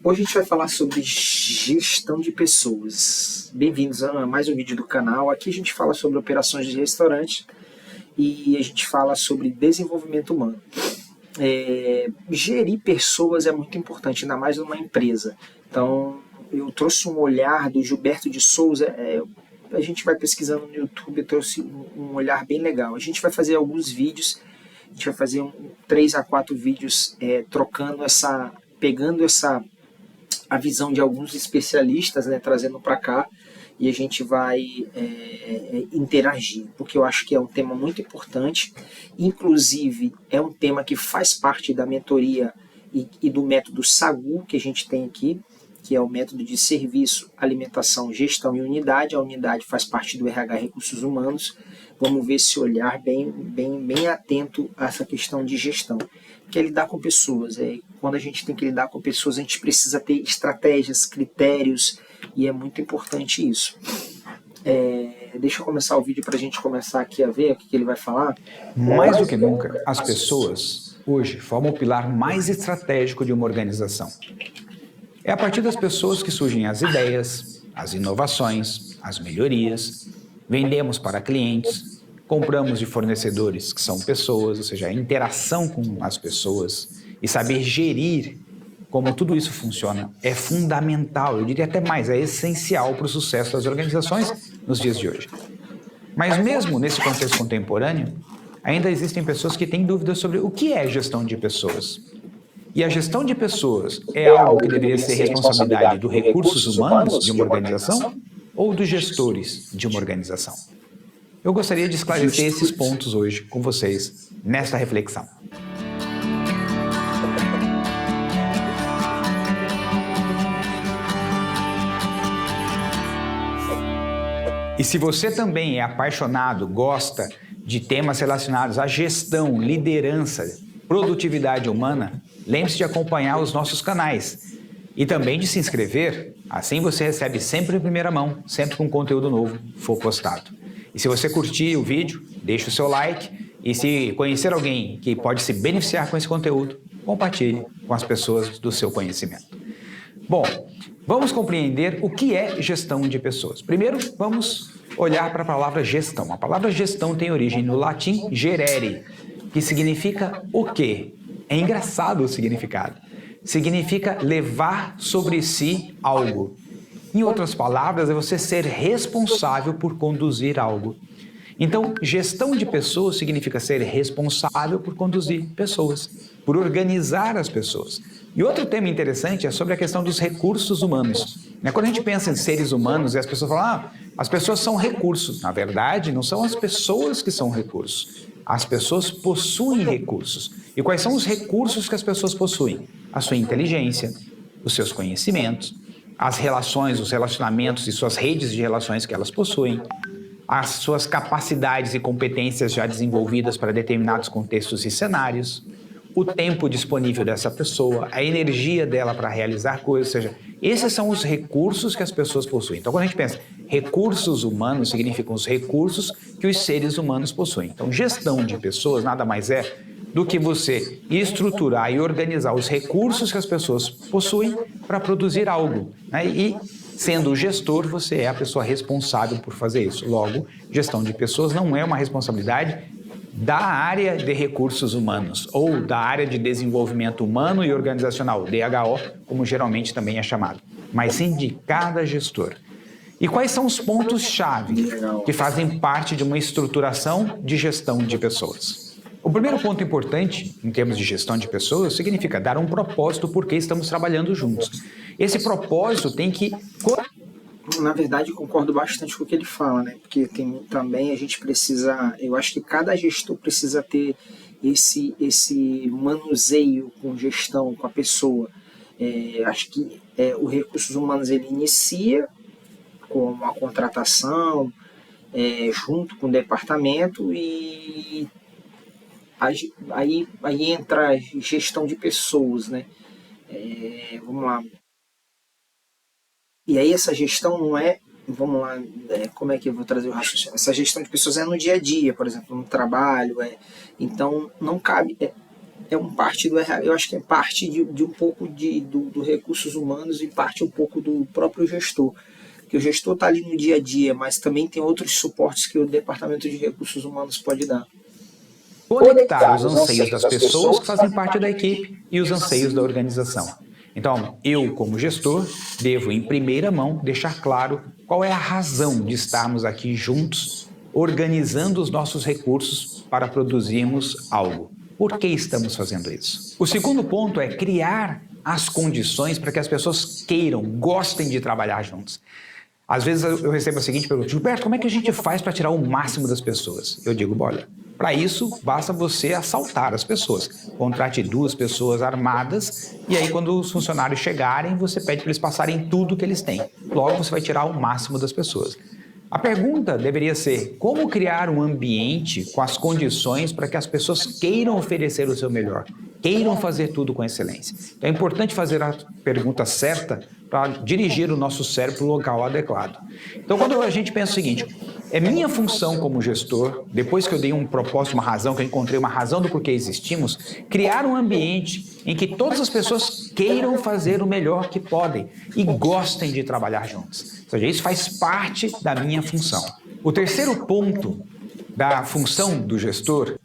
Hoje a gente vai falar sobre gestão de pessoas. Bem-vindos a mais um vídeo do canal. Aqui a gente fala sobre operações de restaurante e a gente fala sobre desenvolvimento humano. Gerir pessoas é muito importante, ainda mais numa empresa. Então, eu trouxe um olhar do Gilberto de Souza. A gente vai pesquisando no YouTube, eu trouxe um olhar bem legal. A gente vai fazer alguns vídeos, a gente vai fazer 3 a 4 vídeos pegando a visão de alguns especialistas, né, trazendo para cá, e a gente vai interagir, porque eu acho que é um tema muito importante. Inclusive é um tema que faz parte da mentoria e do método SAGU que a gente tem aqui, que é o método de serviço, alimentação, gestão e unidade. A unidade faz parte do RH Recursos Humanos. Vamos ver esse olhar bem atento a essa questão de gestão, que é lidar com pessoas. Quando a gente tem que lidar com pessoas, a gente precisa ter estratégias, critérios, e é muito importante isso. Deixa eu começar o vídeo para a gente começar aqui a ver o que ele vai falar. Mais do que nunca, as pessoas hoje formam o pilar mais estratégico de uma organização. É a partir das pessoas que surgem as ideias, as inovações, as melhorias, vendemos para clientes, compramos de fornecedores que são pessoas, ou seja, a interação com as pessoas e saber gerir como tudo isso funciona é fundamental, eu diria até mais, é essencial para o sucesso das organizações nos dias de hoje. Mas mesmo nesse contexto contemporâneo, ainda existem pessoas que têm dúvidas sobre o que é gestão de pessoas. E a gestão de pessoas é algo que deveria ser responsabilidade dos recursos humanos de uma organização ou dos gestores de uma organização? Eu gostaria de esclarecer esses pontos hoje com vocês nesta reflexão. E se você também é apaixonado, gosta de temas relacionados à gestão, liderança, produtividade humana, lembre-se de acompanhar os nossos canais e também de se inscrever, assim você recebe sempre em primeira mão, sempre que um conteúdo novo for postado. E se você curtir o vídeo, deixe o seu like e se conhecer alguém que pode se beneficiar com esse conteúdo, compartilhe com as pessoas do seu conhecimento. Bom, vamos compreender o que é gestão de pessoas. Primeiro, vamos olhar para a palavra gestão. A palavra gestão tem origem no latim gerere, que significa o quê? É engraçado o significado. Significa levar sobre si algo. Em outras palavras, é você ser responsável por conduzir algo. Então, gestão de pessoas significa ser responsável por conduzir pessoas, por organizar as pessoas. E outro tema interessante é sobre a questão dos recursos humanos. Quando a gente pensa em seres humanos e as pessoas falam, as pessoas são recursos. Na verdade, não são as pessoas que são recursos. As pessoas possuem recursos. E quais são os recursos que as pessoas possuem? A sua inteligência, os seus conhecimentos, as relações, os relacionamentos e suas redes de relações que elas possuem, as suas capacidades e competências já desenvolvidas para determinados contextos e cenários, o tempo disponível dessa pessoa, a energia dela para realizar coisas, ou seja, esses são os recursos que as pessoas possuem. Então, quando a gente pensa recursos humanos, significam os recursos que os seres humanos possuem. Então, gestão de pessoas nada mais é do que você estruturar e organizar os recursos que as pessoas possuem para produzir algo, né? E sendo o gestor, você é a pessoa responsável por fazer isso. Logo, gestão de pessoas não é uma responsabilidade da área de recursos humanos ou da área de desenvolvimento humano e organizacional, DHO, como geralmente também é chamado, mas sim de cada gestor. E quais são os pontos-chave que fazem parte de uma estruturação de gestão de pessoas? O primeiro ponto importante, em termos de gestão de pessoas, significa dar um propósito por que estamos trabalhando juntos. Esse propósito tem que... Na verdade, eu concordo bastante com o que ele fala, né? Porque também a gente precisa... Eu acho que cada gestor precisa ter esse manuseio com gestão, com a pessoa. Acho que o Recursos Humanos ele inicia com a contratação, junto com o departamento, e aí entra a gestão de pessoas, né? Vamos lá. E aí essa gestão não é, vamos lá, como é que eu vou trazer o raciocínio? Essa gestão de pessoas é no dia a dia, por exemplo, no trabalho, então não cabe, parte do RH, eu acho que é parte de um pouco do recursos humanos e parte um pouco do próprio gestor. Que o gestor está ali no dia a dia, mas também tem outros suportes que o departamento de recursos humanos pode dar. Conectar os anseios das pessoas que fazem parte da equipe e os anseios da organização. Então, eu, como gestor, devo, em primeira mão, deixar claro qual é a razão de estarmos aqui juntos, organizando os nossos recursos para produzirmos algo. Por que estamos fazendo isso? O segundo ponto é criar as condições para que as pessoas queiram, gostem de trabalhar juntos. Às vezes eu recebo a seguinte pergunta: Gilberto, como é que a gente faz para tirar o máximo das pessoas? Eu digo, olha, para isso basta você assaltar as pessoas. Contrate 2 pessoas armadas e aí quando os funcionários chegarem, você pede para eles passarem tudo que eles têm. Logo você vai tirar o máximo das pessoas. A pergunta deveria ser: como criar um ambiente com as condições para que as pessoas queiram oferecer o seu melhor, queiram fazer tudo com excelência? Então é importante fazer a pergunta certa para dirigir o nosso cérebro para o local adequado. Então quando a gente pensa o seguinte: é minha função como gestor, depois que eu dei um propósito, uma razão, que eu encontrei uma razão do porquê existimos, criar um ambiente em que todas as pessoas queiram fazer o melhor que podem e gostem de trabalhar juntos. Ou seja, isso faz parte da minha função. O terceiro ponto da função do gestor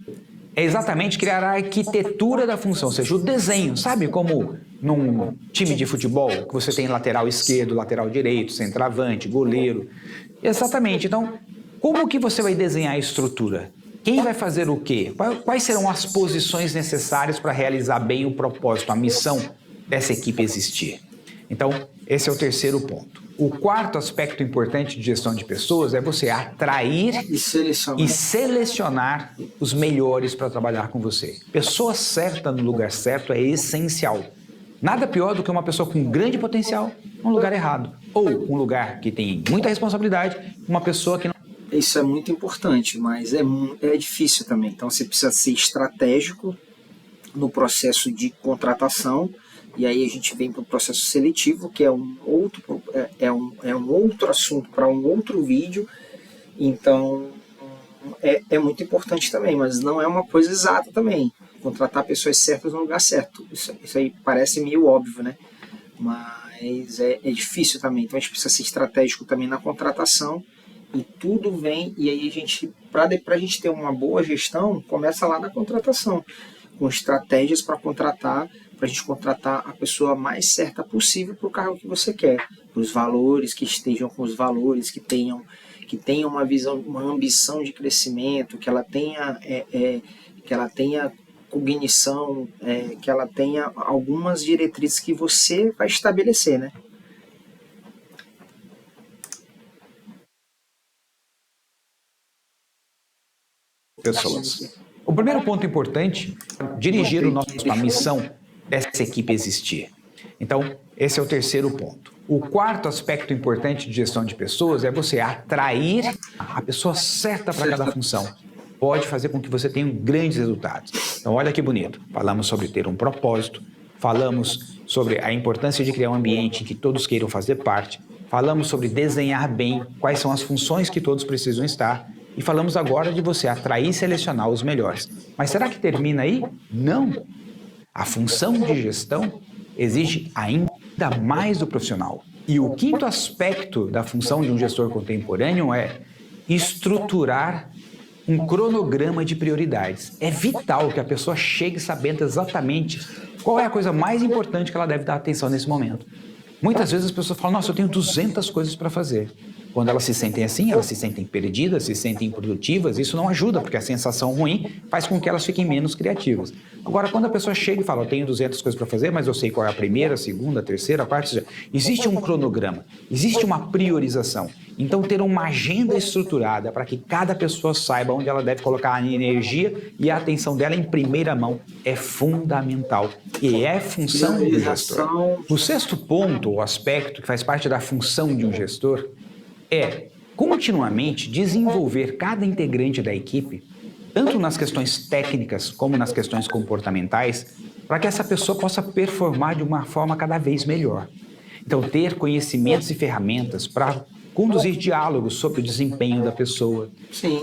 é exatamente criar a arquitetura da função, ou seja, o desenho. Sabe como num time de futebol que você tem lateral esquerdo, lateral direito, centroavante, goleiro? Exatamente. Então, como que você vai desenhar a estrutura? Quem vai fazer o quê? Quais serão as posições necessárias para realizar bem o propósito, a missão dessa equipe existir? Então, esse é o terceiro ponto. O quarto aspecto importante de gestão de pessoas é você atrair e selecionar os melhores para trabalhar com você. Pessoa certa no lugar certo é essencial. Nada pior do que uma pessoa com grande potencial num lugar errado. Ou um lugar que tem muita responsabilidade, uma pessoa que não... Isso é muito importante, mas é difícil também. Então você precisa ser estratégico no processo de contratação. E aí a gente vem para o processo seletivo, que é um outro assunto para um outro vídeo. Então é muito importante também, mas não é uma coisa exata também. Contratar pessoas certas no lugar certo. Isso aí parece meio óbvio, né? Mas é difícil também. Então a gente precisa ser estratégico também na contratação. E tudo vem, e aí a gente, para a gente ter uma boa gestão, começa lá na contratação, com estratégias para a gente contratar a pessoa mais certa possível para o cargo que você quer, para os valores, que estejam com os valores, que tenham uma visão, uma ambição de crescimento, que ela tenha cognição, que ela tenha algumas diretrizes que você vai estabelecer, né? Pessoas. O primeiro ponto importante é dirigir a missão dessa equipe existir. Então, esse é o terceiro ponto. O quarto aspecto importante de gestão de pessoas é você atrair a pessoa certa para cada função. Pode fazer com que você tenha grandes resultados. Então, olha que bonito. Falamos sobre ter um propósito, falamos sobre a importância de criar um ambiente em que todos queiram fazer parte, falamos sobre desenhar bem quais são as funções que todos precisam estar, e falamos agora de você atrair e selecionar os melhores. Mas será que termina aí? Não. A função de gestão exige ainda mais do profissional. E o quinto aspecto da função de um gestor contemporâneo é estruturar um cronograma de prioridades. É vital que a pessoa chegue sabendo exatamente qual é a coisa mais importante que ela deve dar atenção nesse momento. Muitas vezes as pessoas falam: nossa, eu tenho 200 coisas para fazer. Quando elas se sentem assim, elas se sentem perdidas, se sentem improdutivas. Isso não ajuda, porque a sensação ruim faz com que elas fiquem menos criativas. Agora, quando a pessoa chega e fala: eu tenho 200 coisas para fazer, mas eu sei qual é a primeira, a segunda, a terceira, a quarta, ou seja, existe um cronograma, existe uma priorização. Então, ter uma agenda estruturada para que cada pessoa saiba onde ela deve colocar a energia e a atenção dela em primeira mão é fundamental. E é função do gestor. O sexto ponto, ou aspecto que faz parte da função de um gestor, é continuamente desenvolver cada integrante da equipe, tanto nas questões técnicas como nas questões comportamentais, para que essa pessoa possa performar de uma forma cada vez melhor. Então, ter conhecimentos e ferramentas para conduzir diálogos sobre o desempenho da pessoa,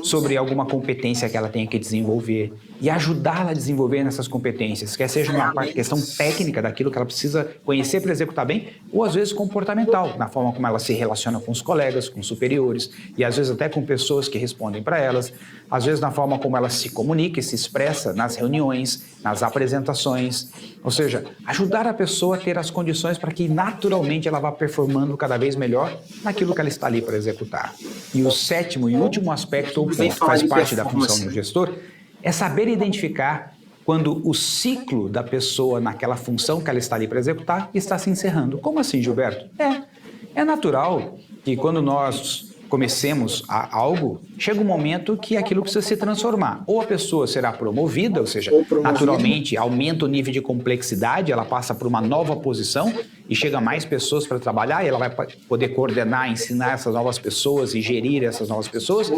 sobre alguma competência que ela tenha que desenvolver, e ajudá-la a desenvolver nessas competências, quer seja uma questão técnica daquilo que ela precisa conhecer para executar bem, ou às vezes comportamental, na forma como ela se relaciona com os colegas, com os superiores, e às vezes até com pessoas que respondem para elas, às vezes na forma como ela se comunica e se expressa nas reuniões, nas apresentações, ou seja, ajudar a pessoa a ter as condições para que naturalmente ela vá performando cada vez melhor naquilo que ela está ali para executar. E o sétimo e último aspecto, ou ponto, que faz parte da função do gestor, é saber identificar quando o ciclo da pessoa naquela função que ela está ali para executar está se encerrando. Como assim, Gilberto? É natural que quando nós comecemos algo, chega um momento que aquilo precisa se transformar. Ou a pessoa será promovida, ou seja, naturalmente aumenta o nível de complexidade, ela passa por uma nova posição e chega mais pessoas para trabalhar e ela vai poder coordenar, ensinar essas novas pessoas e gerir essas novas pessoas.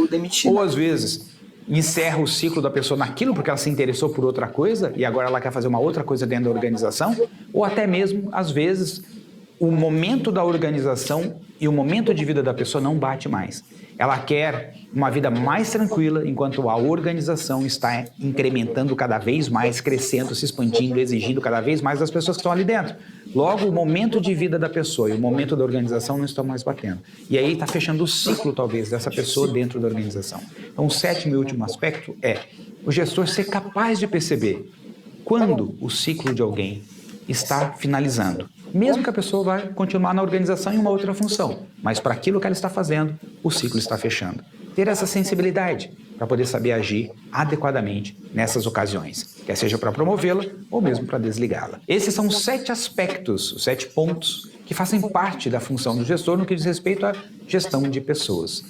Ou às vezes encerra o ciclo da pessoa naquilo porque ela se interessou por outra coisa e agora ela quer fazer uma outra coisa dentro da organização, ou até mesmo, às vezes, o momento da organização e o momento de vida da pessoa não bate mais. Ela quer uma vida mais tranquila, enquanto a organização está incrementando cada vez mais, crescendo, se expandindo, exigindo cada vez mais das pessoas que estão ali dentro. Logo, o momento de vida da pessoa e o momento da organização não estão mais batendo. E aí está fechando o ciclo, talvez, dessa pessoa dentro da organização. Então, o sétimo e último aspecto é o gestor ser capaz de perceber quando o ciclo de alguém está finalizando. Mesmo que a pessoa vai continuar na organização em uma outra função, mas para aquilo que ela está fazendo, o ciclo está fechando. Ter essa sensibilidade para poder saber agir adequadamente nessas ocasiões, quer seja para promovê-la ou mesmo para desligá-la. Esses são os 7 aspectos, os 7 pontos que fazem parte da função do gestor no que diz respeito à gestão de pessoas.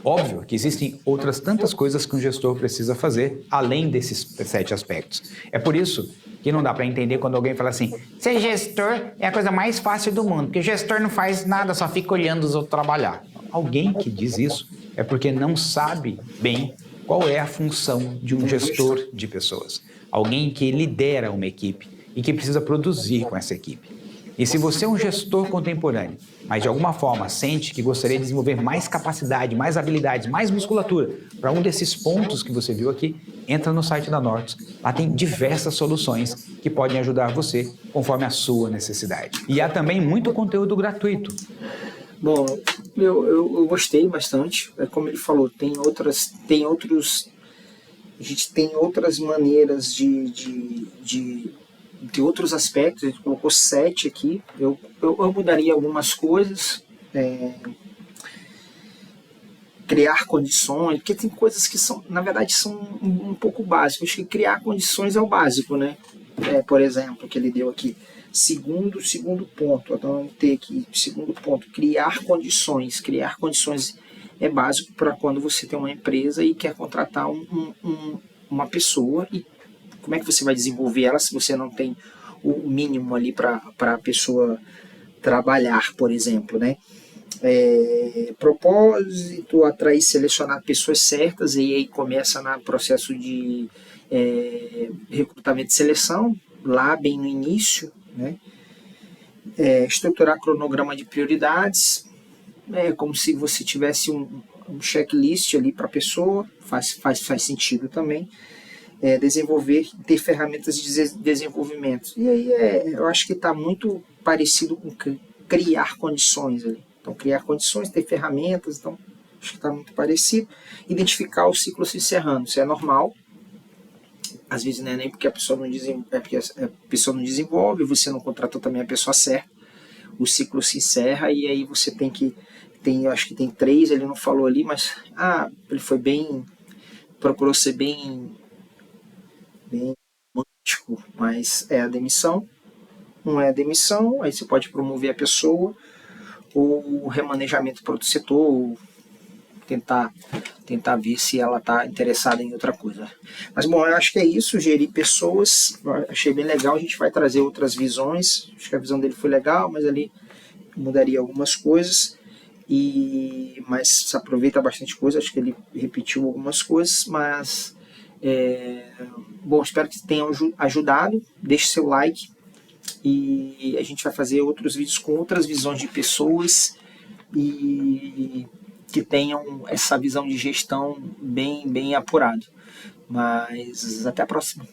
Óbvio que existem outras tantas coisas que um gestor precisa fazer além desses 7 aspectos. É por isso que não dá para entender quando alguém fala assim: ser gestor é a coisa mais fácil do mundo, porque gestor não faz nada, só fica olhando os outros trabalhar. Alguém que diz isso é porque não sabe bem qual é a função de um gestor de pessoas. Alguém que lidera uma equipe e que precisa produzir com essa equipe. E se você é um gestor contemporâneo, mas de alguma forma sente que gostaria de desenvolver mais capacidade, mais habilidades, mais musculatura para um desses pontos que você viu aqui, entra no site da Nortus. Lá tem diversas soluções que podem ajudar você conforme a sua necessidade. E há também muito conteúdo gratuito. Bom, eu gostei bastante. É como ele falou, a gente tem outras maneiras de outros aspectos. A gente colocou 7 aqui. Eu mudaria algumas coisas, criar condições, porque tem coisas que são, na verdade, são um pouco básicas. Acho que criar condições é o básico, né? Por exemplo, que ele deu aqui. Segundo ponto, então vamos ter aqui, segundo ponto, criar condições. Criar condições é básico para quando você tem uma empresa e quer contratar uma pessoa. E como é que você vai desenvolver ela se você não tem o mínimo ali para a pessoa trabalhar, por exemplo, né? Propósito, atrair e selecionar pessoas certas, e aí começa no processo de recrutamento e seleção, lá bem no início, né? Estruturar cronograma de prioridades, como se você tivesse um checklist ali para a pessoa, faz sentido também. Ter ferramentas de desenvolvimento. E aí eu acho que está muito parecido com criar condições ali. Então, criar condições, ter ferramentas, então acho que está muito parecido. Identificar o ciclo se encerrando, isso é normal. Às vezes não é nem porque a pessoa não desenvolve, você não contratou também a pessoa certa, o ciclo se encerra e aí você eu acho que tem 3, ele não falou ali, mas ele foi procurou ser bem romântico, mas é a demissão. Não é a demissão, aí você pode promover a pessoa, ou o remanejamento para outro setor, ou tentar ver se ela está interessada em outra coisa. Mas bom, eu acho que é isso, gerir pessoas, achei bem legal, a gente vai trazer outras visões, acho que a visão dele foi legal, mas ali mudaria algumas coisas, mas se aproveita bastante coisa, acho que ele repetiu algumas coisas, mas bom, espero que tenham ajudado, deixe seu like e a gente vai fazer outros vídeos com outras visões de pessoas e que tenham essa visão de gestão bem apurado. Mas até a próxima.